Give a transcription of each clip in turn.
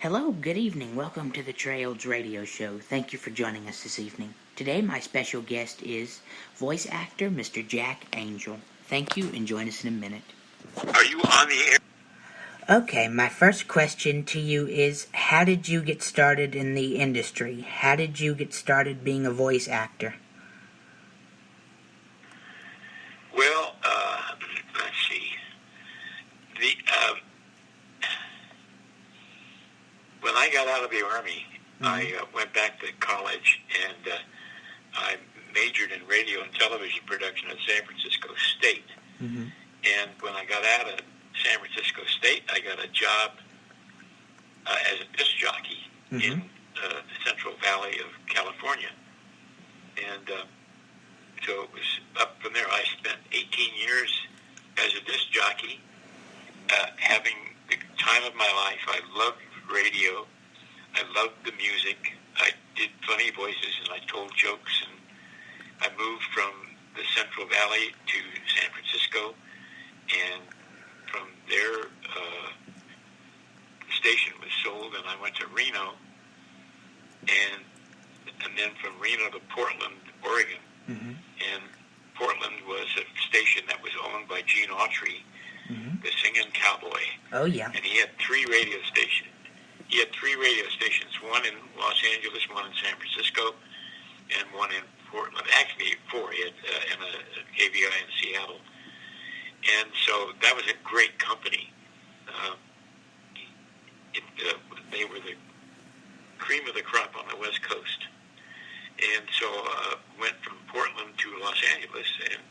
Hello, good evening. Welcome to the Trails Radio Show. Thank you for joining us this evening. Today, my special guest is voice actor Mr. Jack Angel. Thank you, and join us in a minute. Are you on the air? Okay, my first question to you is, how did you get started in the industry? How did you get started being a voice actor? Well, let's see. When I got out of the Army, I went back to college, and I majored in radio and television production at San Francisco State. Mm-hmm. And when I got out of San Francisco State, I got a job as a disc jockey in the Central Valley of California. And so it was up from there. I spent 18 years as a disc jockey, having the time of my life. I loved radio. I loved the music. I did funny voices, and I told jokes. And I moved from the Central Valley to San Francisco, and from there, the station was sold, and I went to Reno, and then from Reno to Portland, Oregon. Mm-hmm. And Portland was a station that was owned by Gene Autry, the singing cowboy. Oh, yeah. And he had three radio stations. One in Los Angeles, one in San Francisco, and one in Portland. Actually, four. He had a KVI in Seattle. And so that was a great company. They were the cream of the crop on the West Coast. And so went from Portland to Los Angeles, and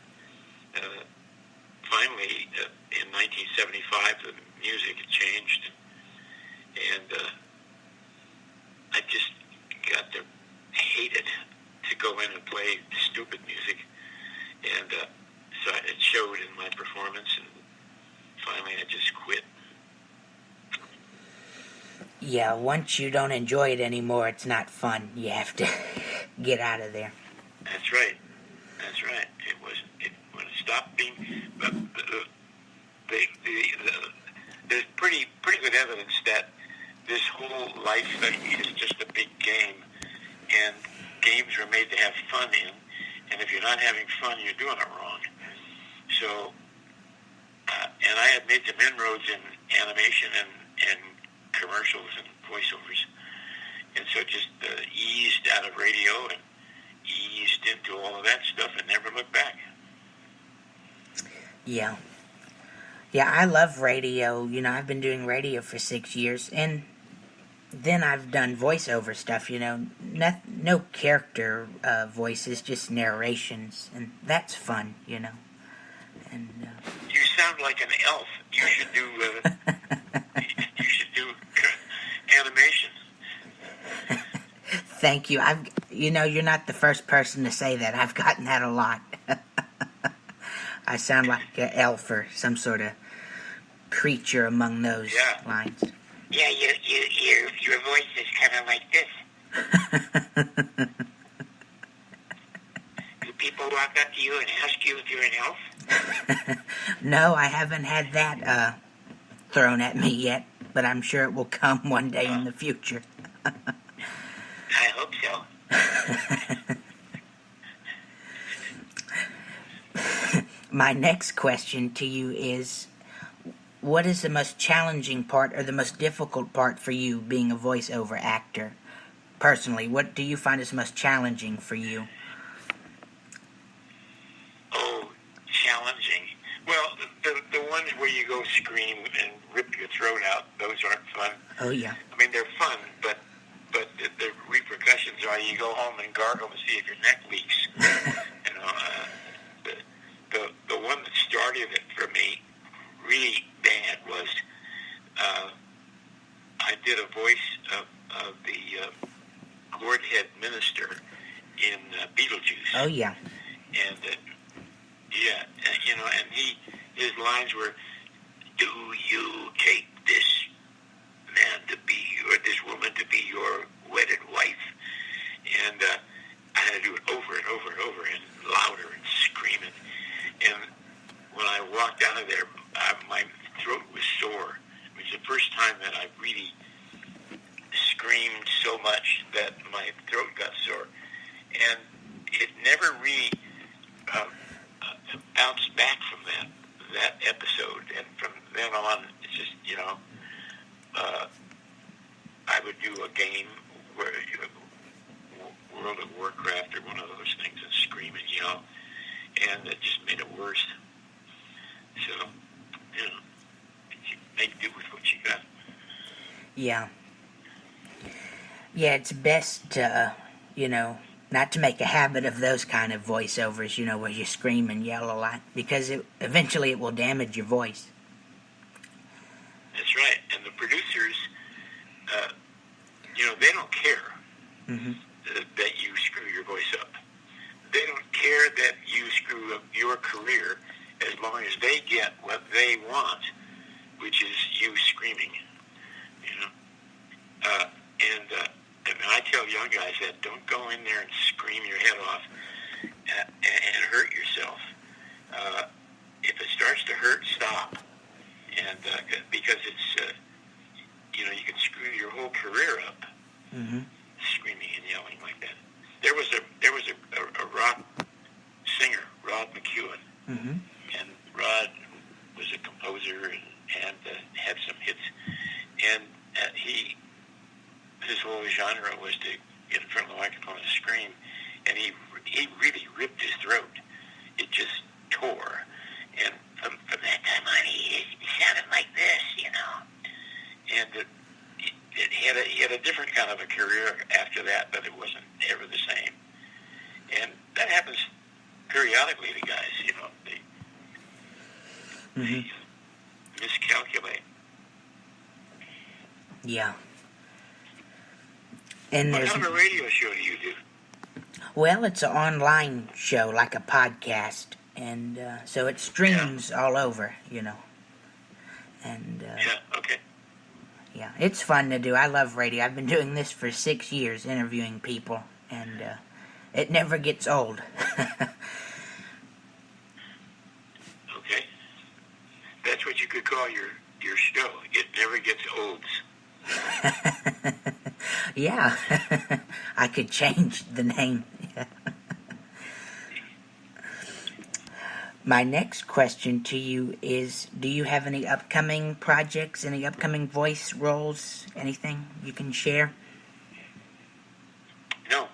finally, in 1975, the music had changed, and I just got to hate it, to go in and play stupid music, and so it showed in my performance, and finally I just quit. Yeah, once you don't enjoy it anymore, it's not fun. You have to get out of there. That's right. When it stopped being, there's pretty good evidence that this whole life is just a big game, and games are made to have fun in, and if you're not having fun, you're doing it wrong. So, and I had made some inroads in animation and commercials and voiceovers, and so just eased out of radio and eased into all of that stuff and never looked back. Yeah, I love radio. I've been doing radio for 6 years, and then I've done voiceover stuff, no character voices, just narrations, and that's fun, And you sound like an elf. You should do animation. Thank you. You're not the first person to say that. I've gotten that a lot. I sound like an elf or some sort of creature among those lines. Yeah, your voice is kind of like this. Do people walk up to you and ask you if you're an elf? No, I haven't had that thrown at me yet, but I'm sure it will come one day in the future. I hope so. My next question to you is, what is the most challenging part or the most difficult part for you being a voiceover actor? Personally, what do you find is the most challenging for you? Oh, challenging. Well, the ones where you go scream and rip your throat out, those aren't fun. Oh, yeah. I mean, they're fun, but the repercussions are you go home and gargle to see if your neck leaks. The one that started it for me really bad was I did a voice of the Lordhead minister in Beetlejuice. Oh, yeah. And and his lines were, "Do you take this man to be, or this woman to be your wedded wife?" And I had to do it over and over and over, and louder and screaming. And when I walked out of there, my throat was sore. It was the first time that I really much that my throat got sore. And it never really bounced back from that episode. And from then on, it's just, I would do a game where World of Warcraft or one of those things and scream and yell, and it just made it worse. So, you make do with what you got. Yeah. Yeah, it's best to, not to make a habit of those kind of voiceovers, where you scream and yell a lot, because eventually it will damage your voice. That's right. And the producers, they don't care that you screw your voice up. They don't care that you screw up your career as long as they get what they want, which is you screaming. And I tell young guys that don't go in there and scream your head off and hurt yourself. If it starts to hurt, stop. And because it's, you can screw your whole career up screaming and yelling like that. There was a rock singer, Rod McEwen, and Rod was a composer and had some hits, and his whole genre was to get in front of the microphone and scream, and he really ripped his throat. It just tore, and from that time on, he sounded like this, and he had a different kind of a career after that, but it wasn't ever the same. And that happens periodically to guys, they miscalculate. Yeah. And what kind of a radio show do you do? Well, it's an online show, like a podcast, and so it streams all over, And okay. Yeah, it's fun to do. I love radio. I've been doing this for 6 years, interviewing people, and it never gets old. Okay. That's what you could call your show. It never gets olds. Yeah. I could change the name. My next question to you is, do you have any upcoming projects, any upcoming voice roles, anything you can share? No.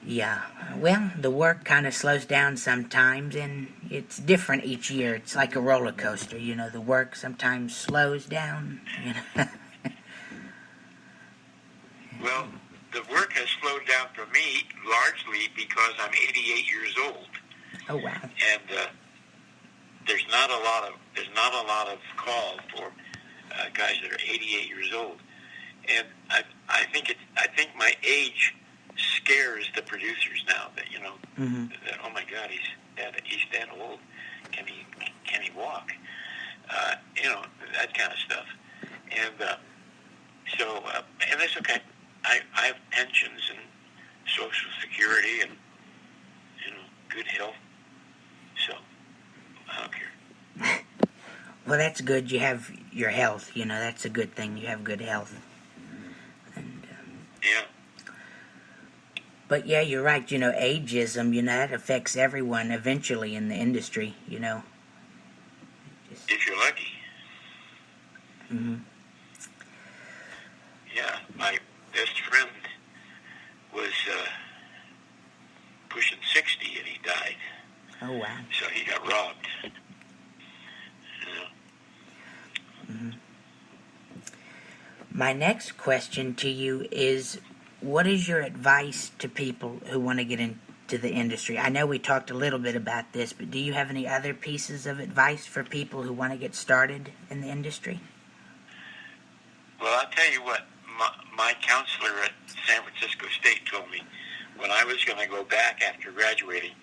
Yeah, well, the work kind of slows down sometimes, and it's different each year. It's like a roller coaster, the work sometimes slows down, Well, the work has slowed down for me largely because I'm 88 years old. Oh, wow. And there's not a lot of call for guys that are 88 years old. And I think my age scares the producers now that that, oh my God, he's that old. Can he walk? That kind of stuff. And and that's okay. I have pensions and Social Security and good health, so I don't care. Well, that's good. You have your health. That's a good thing. You have good health. And, yeah. But yeah, you're right. Ageism. That affects everyone eventually in the industry. If you're lucky. Yeah, my best friend was pushing 60 and he died. Oh, wow. So he got robbed. My next question to you is, what is your advice to people who want to get into the industry? I know we talked a little bit about this, but do you have any other pieces of advice for people who want to get started in the industry? Well, I'll tell you what, my counselor at San Francisco State told me when I was going to go back after graduating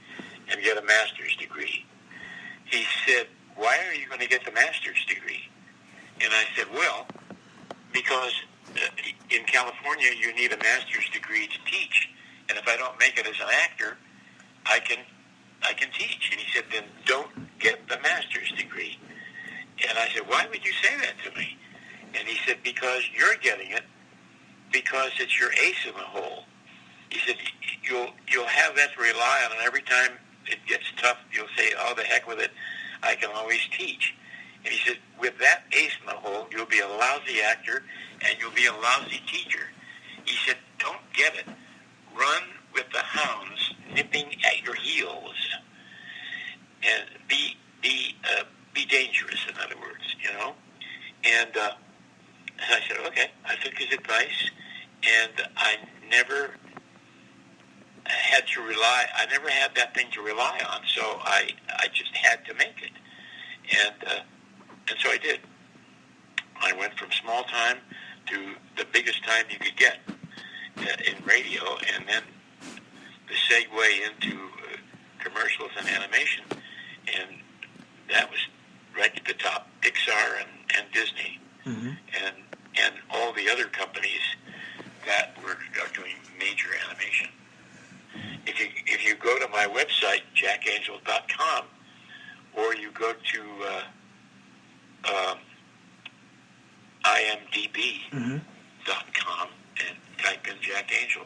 and get a master's degree. He said, why are you going to get the master's degree? And I said, well, because in California you need a master's degree to teach. And if I don't make it as an actor, I can teach. And he said, then don't get the master's degree. And I said, why would you say that to me? And he said, because you're getting it, because it's your ace in the hole. He said, you'll have that to rely on, and every time it gets tough, you'll say, oh, the heck with it, I can always teach. And he said, with that ace in the hole, you'll be a lousy actor, and you'll be a lousy teacher. He said, don't get it. Run with the hounds nipping at your heels. And be dangerous, in other words, you know. And I said, okay. I took his advice, and I never had that thing to rely on, so I just had to make it. And so I did. I went from small time to the biggest time you could get in radio, and then the segue into commercials and animation, and that was right at the top, Pixar and Disney, and all the other companies that are doing major animation. If you go to my website, jackangel.com, or you go to imdb.com and type in Jack Angel,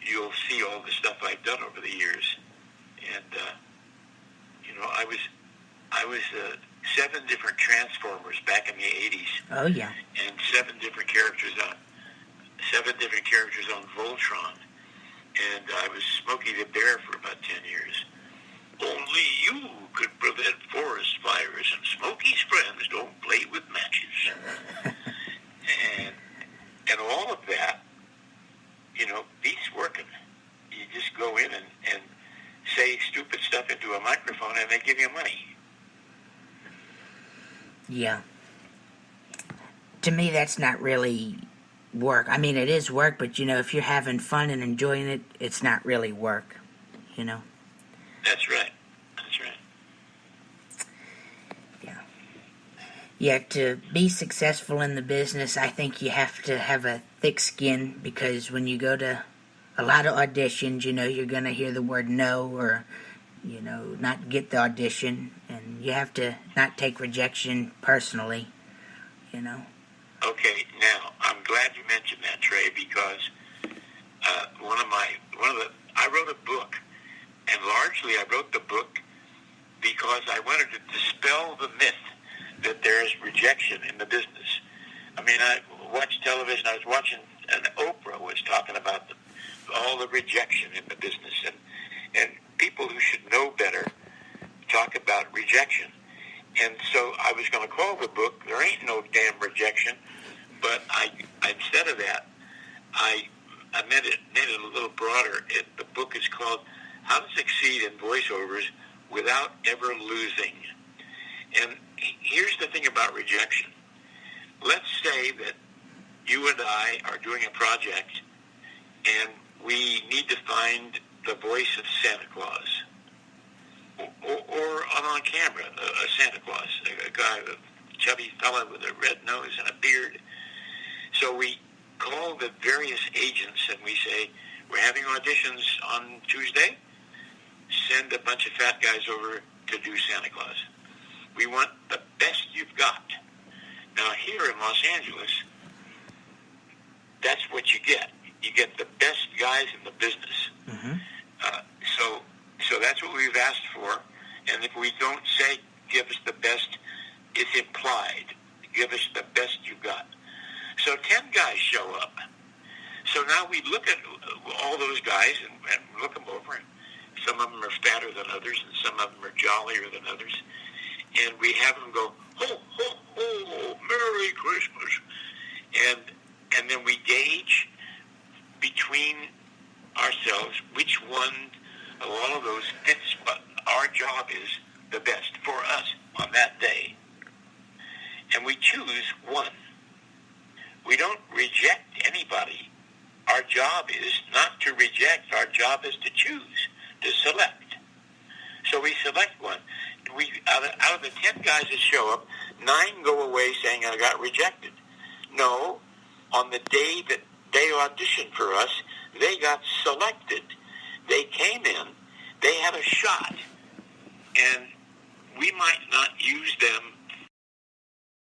you'll see all the stuff I've done over the years. And I was 7 different Transformers back in the 80s. Oh yeah. And 7 different characters on Voltron. And I was Smokey the Bear for about 10 years. Only you could prevent forest fires, and Smokey's friends don't play with matches. and all of that, beats working. You just go in and say stupid stuff into a microphone, and they give you money. Yeah. To me, that's not really work. I mean, it is work, but, if you're having fun and enjoying it, it's not really work, That's right. That's right. Yeah. Yeah, to be successful in the business, I think you have to have a thick skin, because when you go to a lot of auditions, you're going to hear the word no, or, not get the audition, and you have to not take rejection personally, Okay, now I'm glad you mentioned that, Trey, because I wrote a book, and largely I wrote the book because I wanted to dispel the myth that there is rejection in the business. I mean, I watched television. I was watching, and Oprah was talking about all the rejection in the business, and people who should know better talk about rejection. And so I was going to call the book "There Ain't No Damn Rejection," but instead of that, I made it a little broader. The book is called "How to Succeed in Voiceovers Without Ever Losing." And here's the thing about rejection. Let's say that you and I are doing a project, and we need to find the voice of Santa Claus, or on camera, a Santa Claus, a guy, a chubby fella with a red nose and a beard. So we call the various agents and we say, we're having auditions on Tuesday. Send a bunch of fat guys over to do Santa Claus. We want the best you've got. Now here in Los Angeles, that's what you get. You get the best guys in the business. Mm-hmm. So that's what we've asked for. And if we don't say, give us the best, it's implied. Give us the best you got. So 10 guys show up. So now we look at all those guys and look them over. And some of them are fatter than others, and some of them are jollier than others. And we have them go, ho, ho, ho, Merry Christmas. And then we gauge between ourselves which one of all of those fits what our job is the best for us on that day. And we choose one. We don't reject anybody. Our job is not to reject. Our job is to choose, to select. So we select one. Out of the 10 guys that show up, 9 go away saying, I got rejected. No, on the day that they auditioned for us, they got selected. They came in, they had a shot, and we might not use them